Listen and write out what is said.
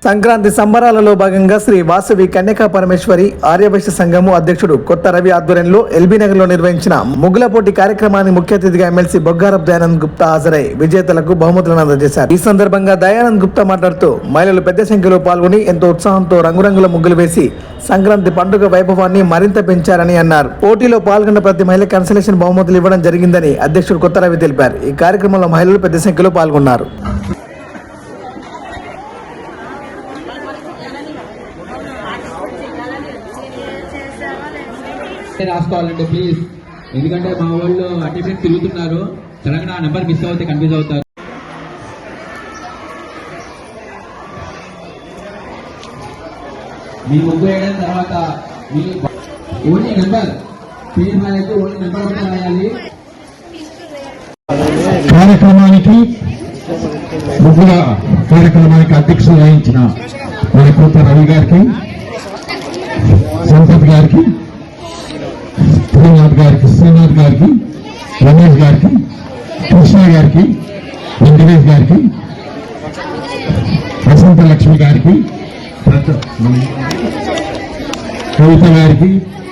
సంక్రాంతి సంబరాలలో భాగంగా శ్రీ వాసవి కన్యకా పరమేశ్వరి ఆర్యవైశ్య సంఘము అధ్యక్షుడు కొత్త రవి ఆధ్వర్యంలో ఎల్బీ నగర్ లో నిర్వహించిన ముగ్గుల పోటీ కార్యక్రమాన్ని ముఖ్య అతిథిగా ఎమ్మెల్సీ బొగ్గారపు దయానంద్ గుప్తా హాజరై విజేతలకు బహుమతులను అందజేశారు. ఈ సందర్భంగా దయానంద్ గుప్తా మాట్లాడుతూ మహిళలు పెద్ద సంఖ్యలో పాల్గొని ఎంతో ఉత్సాహంతో రంగురంగుల ముగ్గులు వేసి సంక్రాంతి పండుగ వైభవాన్ని మరింత పెంచారని అన్నారు. పోటీలో పాల్గొన్న ప్రతి మహిళ కన్సలేషన్ బహుమతులు ఇవ్వడం జరిగిందని అధ్యక్షుడు కొత్త రవి తెలిపారు. ఈ కార్యక్రమంలో మహిళలు పెద్ద సంఖ్యలో పాల్గొన్నారు. రాసుకోవాలండి ప్లీజ్, ఎందుకంటే మా వాళ్ళు అటు తిరుగుతున్నారు, సడన్ గా నెంబర్ మిస్ అవుతే కన్ఫ్యూజ్ అవుతారు. మీ ముగ్గు వేయడం తర్వాత మీ ఓన్లీ నెంబర్ పేరు రాయద్దు, ఓన్లీ నెంబర్ ఒకటే రాయాలి. ముగ్గుల కార్యక్రమానికి అధ్యక్షత వహించిన మన కొత్త రవి గారికి, సంపత్ గారికి, శ్రీనాథ్ గారికి, రమేష్ గారికి, కృష్ణ గారికి, వెంకటేష్ గారికి, వసంత లక్ష్మి గారికి, కవిత గారికి,